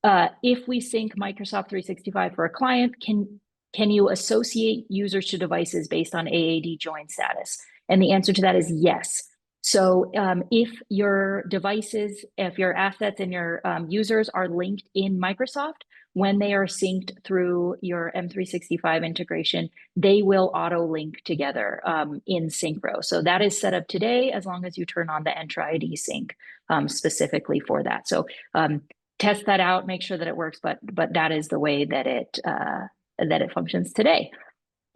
If we sync Microsoft 365 for a client, can you associate users to devices based on AAD join status? And the answer to that is yes. So if your devices, if your assets and your users are linked in Microsoft, when they are synced through your M365 integration, they will auto link together in Syncro. So that is set up today, as long as you turn on the Entra ID sync specifically for that. So test that out, make sure that it works, but that is the way that it functions today.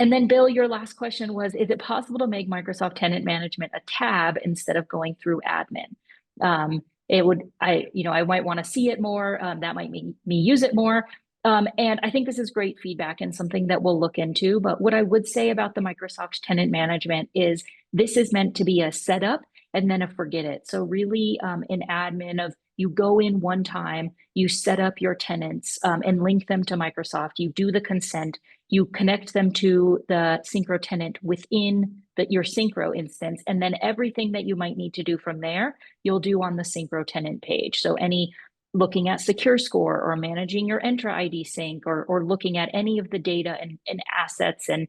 And then Bill, your last question was, is it possible to make Microsoft Tenant Management a tab instead of going through admin? I might want to see it more. That might make me use it more. And I think this is great feedback and something that we'll look into. But what I would say about the Microsoft Tenant Management is this is meant to be a setup and then a forget it. So really an admin of, you go in one time, you set up your tenants and link them to Microsoft, you do the consent, you connect them to the Syncro tenant within your Syncro instance, and then everything that you might need to do from there, you'll do on the Syncro tenant page. So any looking at secure score or managing your Entra ID sync or looking at any of the data and assets and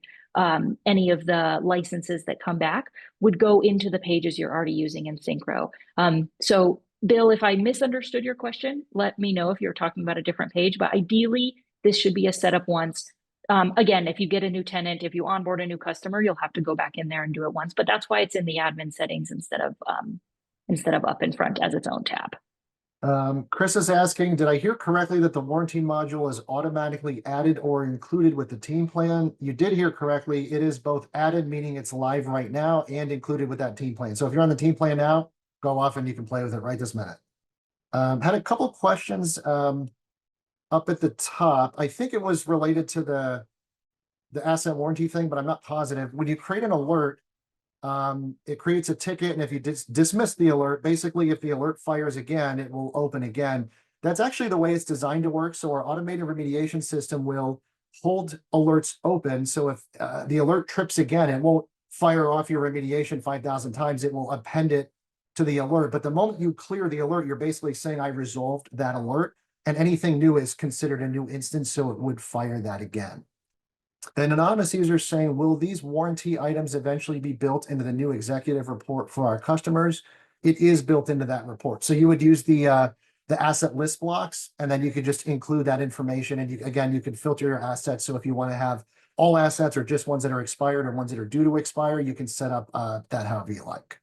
any of the licenses that come back would go into the pages you're already using in Syncro. So Bill, if I misunderstood your question, let me know if you're talking about a different page, but ideally this should be a setup once. Again, if you get a new tenant, if you onboard a new customer, you'll have to go back in there and do it once, but that's why it's in the admin settings instead of up in front as its own tab. Chris is asking, did I hear correctly that the warranty module is automatically added or included with the team plan? You did hear correctly. It is both added, meaning it's live right now, and included with that team plan. So if you're on the team plan now, go off and you can play with it right this minute. Had a couple questions up at the top. I think it was related to the asset warranty thing, but I'm not positive. When you create an alert, it creates a ticket, and if you dismiss the alert, basically if the alert fires again, it will open again. That's actually the way it's designed to work. So our automated remediation system will hold alerts open. So if the alert trips again, it won't fire off your remediation 5,000 times. It will append it to the alert. But the moment you clear the alert, you're basically saying I resolved that alert, and anything new is considered a new instance. So it would fire that again. An anonymous user is saying, will these warranty items eventually be built into the new executive report for our customers? It is built into that report. So you would use the asset list blocks, and then you could just include that information. And again, you can filter your assets. So if you want to have all assets or just ones that are expired or ones that are due to expire, you can set up that however you like.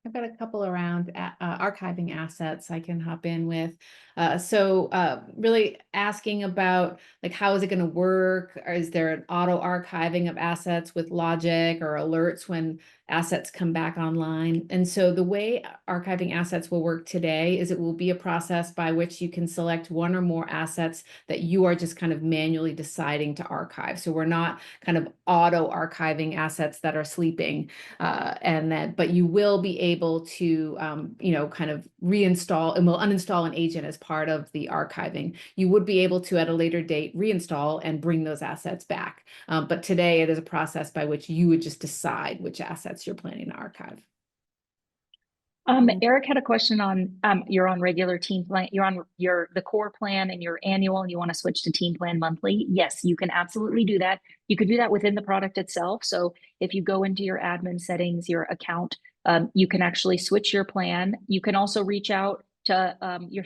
I've got a couple around archiving assets I can hop in with. Really asking about like, how is it going to work? Or is there an auto archiving of assets with logic or alerts when assets come back online? And so the way archiving assets will work today is it will be a process by which you can select one or more assets that you are just kind of manually deciding to archive. So we're not kind of auto archiving assets that are sleeping, but you will be able to, kind of reinstall, and we'll uninstall an agent as part of the archiving. You would be able to, at a later date, reinstall and bring those assets back. But today it is a process by which you would just decide which assets you're planning to archive. Eric had a question on you're on regular team plan, you're on the core plan and your annual, and you want to switch to team plan monthly. Yes, you can absolutely do that. You could do that within the product itself. So if you go into your admin settings, your account, you can actually switch your plan. You can also reach out to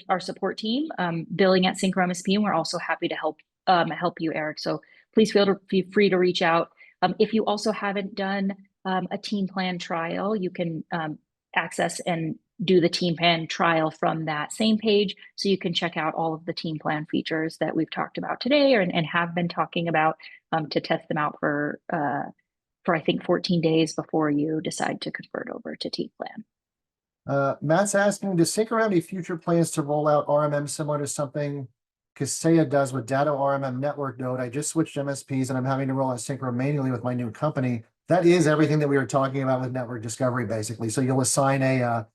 our support team, billing at Syncro MSP, and we're also happy to help you, Eric. So please feel free to reach out. If you also haven't done a team plan trial, you can access and do the team plan trial from that same page. So you can check out all of the team plan features that we've talked about today and have been talking about to test them out for I think 14 days before you decide to convert over to team plan. Matt's asking, does Syncro have any future plans to roll out RMM similar to something Kaseya does with Data RMM network node? I just switched MSPs and I'm having to roll out Syncro manually with my new company. That is everything that we were talking about with network discovery, basically. So you'll assign a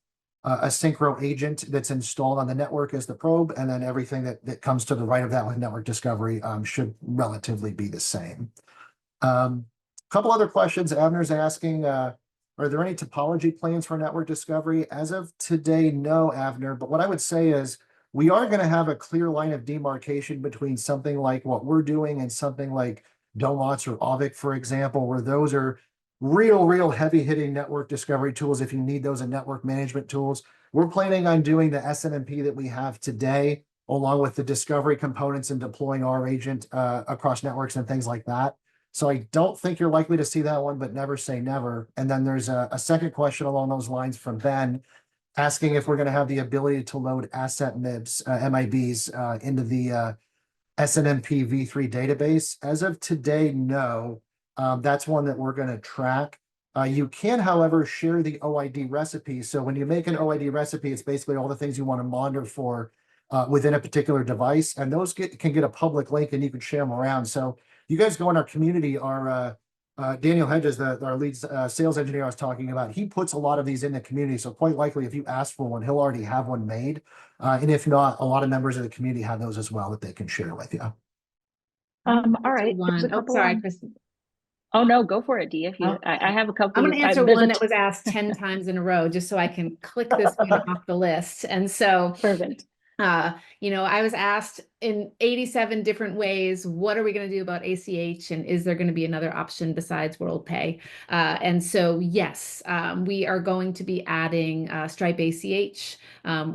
Syncro agent that's installed on the network as the probe, and then everything that comes to the right of that with network discovery should relatively be the same. Couple other questions. Abner's asking, are there any topology plans for network discovery? As of today, no, Abner. But what I would say is we are going to have a clear line of demarcation between something like what we're doing and something like Domots or Auvik, for example, where those are real heavy hitting network discovery tools if you need those in network management tools. We're planning on doing the SNMP that we have today, along with the discovery components and deploying our agent across networks and things like that. So I don't think you're likely to see that one, but never say never. And then there's a second question along those lines from Ben, asking if we're going to have the ability to load asset MIBs into the SNMP v3 database. As of today, no. That's one that we're going to track. You can, however, share the OID recipe. So when you make an OID recipe, it's basically all the things you want to monitor for within a particular device. And those can get a public link and you can share them around. So you guys go in our community, Daniel Hedges, our lead sales engineer I was talking about, he puts a lot of these in the community. So quite likely if you ask for one, he'll already have one made. And if not, a lot of members of the community have those as well that they can share with you. All right. Sorry, Kristen. Oh no, go for it, Dee. If you, I have a couple. I'm going to answer one that was asked 10 times in a row, just so I can click this one off the list. And so, perfect. I was asked in 87 different ways, what are we going to do about ACH, and is there going to be another option besides WorldPay? And so, yes, we are going to be adding Stripe ACH.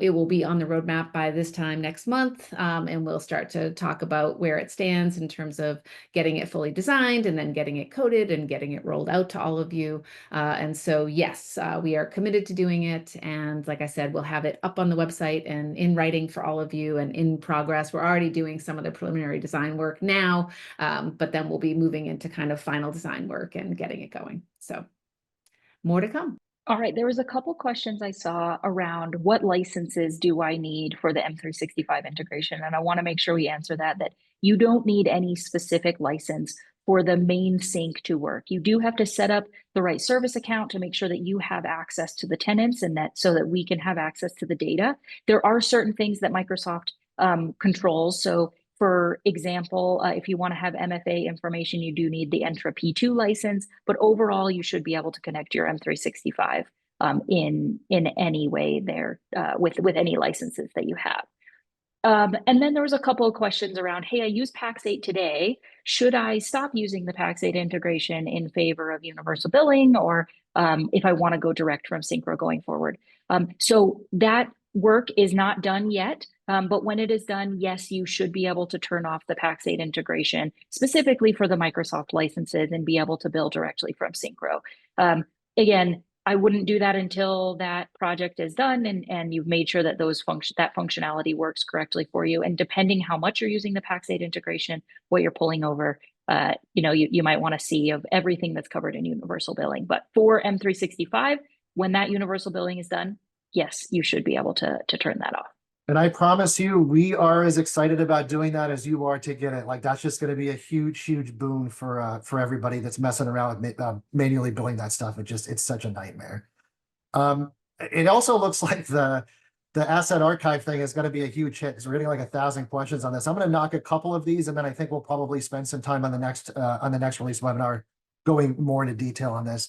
It will be on the roadmap by this time next month, and we'll start to talk about where it stands in terms of getting it fully designed and then getting it coded and getting it rolled out to all of you. And so, yes, we are committed to doing it. And like I said, we'll have it up on the website and in writing for all of you and in progress. We're already doing some of the preliminary design work now, but then we'll be moving into kind of final design work and getting it going. So more to come. All right, there was a couple questions I saw around what licenses do I need for the M365 integration? And I want to make sure we answer that you don't need any specific license for the main sync to work. You do have to set up the right service account to make sure that you have access to the tenants and that so that we can have access to the data. There are certain things that Microsoft controls. So for example, if you want to have MFA information, you do need the Entra P2 license, but overall, you should be able to connect your M365 in any way there with any licenses that you have. And then there was a couple of questions around, hey, I use Pax8 today. Should I stop using the Pax8 integration in favor of universal billing, or if I want to go direct from Syncro going forward? So that work is not done yet. But when it is done, yes, you should be able to turn off the Pax8 integration specifically for the Microsoft licenses and be able to bill directly from Syncro. Again, I wouldn't do that until that project is done and you've made sure that that functionality works correctly for you. And depending how much you're using the Pax8 integration, what you're pulling over, you might want to see of everything that's covered in universal billing. But for M365, when that universal billing is done, yes, you should be able to turn that off. And I promise you, we are as excited about doing that as you are to get it. Like, that's just going to be a huge, huge boon for everybody that's messing around with manually billing that stuff. It's such a nightmare. It also looks like the asset archive thing is going to be a huge hit because we're getting like 1,000 questions on this. I'm going to knock a couple of these, and then I think we'll probably spend some time on the next release webinar going more into detail on this.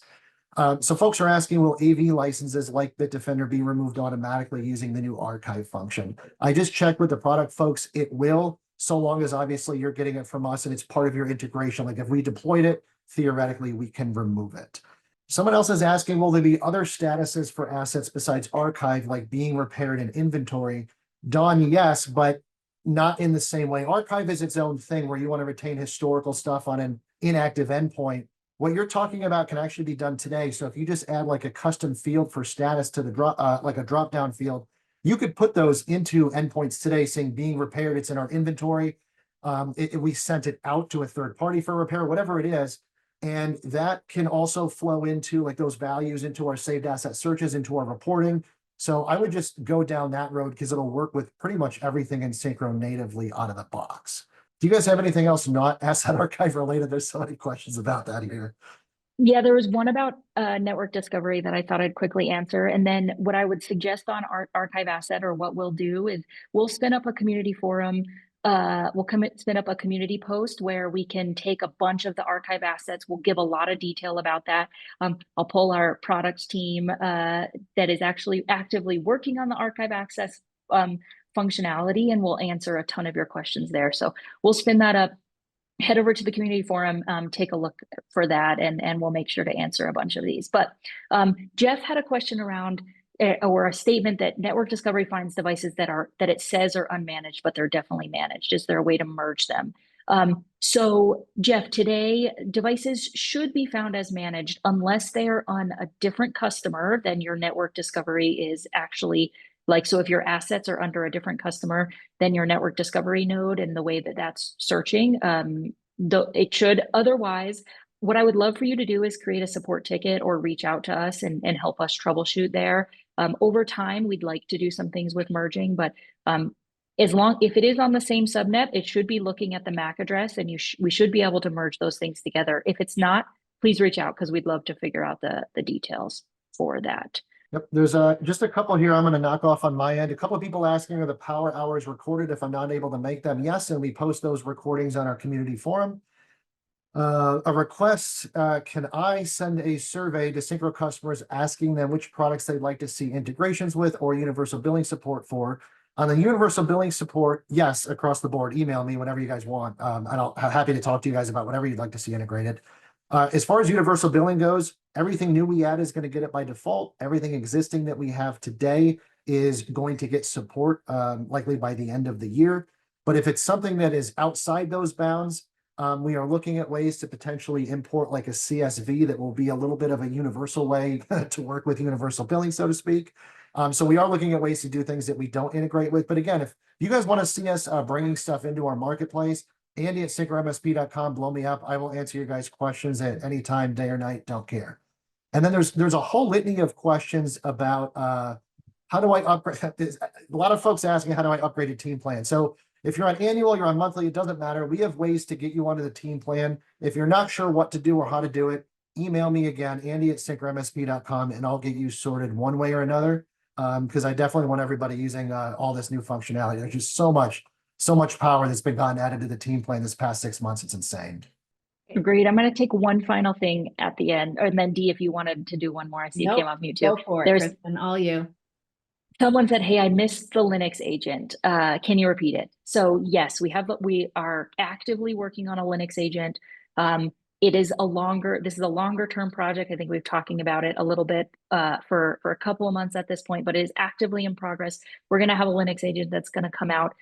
So folks are asking, will AV licenses like Bitdefender be removed automatically using the new archive function? I just checked with the product folks. It will, so long as obviously you're getting it from us and it's part of your integration. Like if we deployed it, theoretically, we can remove it. Someone else is asking, will there be other statuses for assets besides archive, like being repaired in inventory? Don, yes, but not in the same way. Archive is its own thing where you want to retain historical stuff on an inactive endpoint. What you're talking about can actually be done today. So if you just add like a custom field for status to the like a drop-down field, you could put those into endpoints today saying being repaired, it's in our inventory. We sent it out to a third party for repair, whatever it is. And that can also flow into like those values into our saved asset searches, into our reporting. So I would just go down that road because it'll work with pretty much everything in Syncro natively out of the box. Do you guys have anything else not asset archive related? There's so many questions about that here. Yeah, there was one about network discovery that I thought I'd quickly answer. And then what I would suggest on archive asset, or what we'll do, is we'll spin up a community forum. Spin up a community post where we can take a bunch of the archive assets. We'll give a lot of detail about that. I'll pull our products team that is actually actively working on the archive access functionality, and we'll answer a ton of your questions there. So we'll spin that up, head over to the community forum, take a look for that, and we'll make sure to answer a bunch of these. But Jeff had a question around or a statement that network discovery finds devices that it says are unmanaged, but they're definitely managed. Is there a way to merge them? So Jeff, today devices should be found as managed unless they are on a different customer than your network discovery is actually like. So if your assets are under a different customer than your network discovery node and the way that that's searching, it should. Otherwise, what I would love for you to do is create a support ticket or reach out to us and help us troubleshoot there. Over time, we'd like to do some things with merging, but if it is on the same subnet, it should be looking at the MAC address, and we should be able to merge those things together. If it's not, please reach out because we'd love to figure out the details for that. Yep, there's just a couple here I'm going to knock off on my end. A couple of people asking, are the power hours recorded if I'm not able to make them? Yes, and we post those recordings on our community forum. A request, can I send a survey to Syncro customers asking them which products they'd like to see integrations with or universal billing support for? On the universal billing support, yes, across the board, email me whenever you guys want. I'm happy to talk to you guys about whatever you'd like to see integrated. As far as universal billing goes, everything new we add is going to get it by default. Everything existing that we have today is going to get support likely by the end of the year. But if it's something that is outside those bounds, we are looking at ways to potentially import like a CSV that will be a little bit of a universal way to work with universal billing, so to speak. So we are looking at ways to do things that we don't integrate with. But again, if you guys want to see us bringing stuff into our marketplace, Andy at syncromsp.com, blow me up. I will answer your guys' questions at any time, day or night, don't care. And then there's a whole litany of questions about how do I upgrade? A lot of folks asking, how do I upgrade a team plan? So if you're on annual, you're on monthly, it doesn't matter. We have ways to get you onto the team plan. If you're not sure what to do or how to do it, email me again, Andy at syncromsp.com, and I'll get you sorted one way or another. Because I definitely want everybody using all this new functionality. There's just so much power that's been gotten added to the team plan this past 6 months. It's insane. Agreed. I'm going to take one final thing at the end, and then Dee, if you wanted to do one more, I see it came off mute too. Go for it, Kristen, all you. Someone said, "Hey, I missed the Linux agent. Can you repeat it?" So yes, we are actively working on a Linux agent. This is a longer term project. I think we've talking about it a little bit for a couple of months at this point, but it is actively in progress. We're going to have a Linux agent that's going to come out.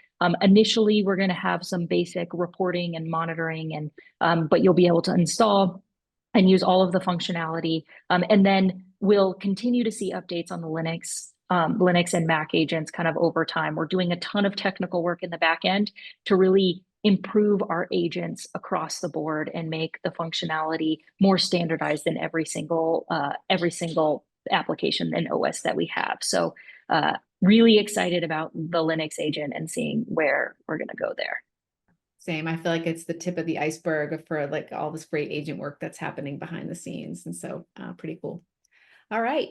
Initially, we're going to have some basic reporting and monitoring, but you'll be able to install and use all of the functionality. And then we'll continue to see updates on the Linux and Mac agents kind of over time. We're doing a ton of technical work in the back end to really improve our agents across the board and make the functionality more standardized in every single application and OS that we have. So really excited about the Linux agent and seeing where we're going to go there. Same. I feel like it's the tip of the iceberg for like all this great agent work that's happening behind the scenes. And so pretty cool. All right.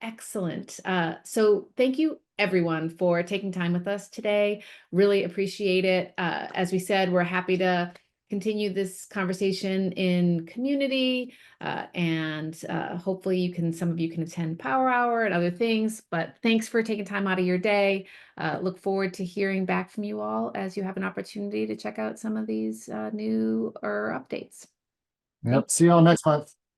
Excellent. So thank you everyone for taking time with us today. Really appreciate it. As we said, we're happy to continue this conversation in community and hopefully some of you can attend Power Hour and other things, but thanks for taking time out of your day. Look forward to hearing back from you all as you have an opportunity to check out some of these new updates. Yep. See you all next month.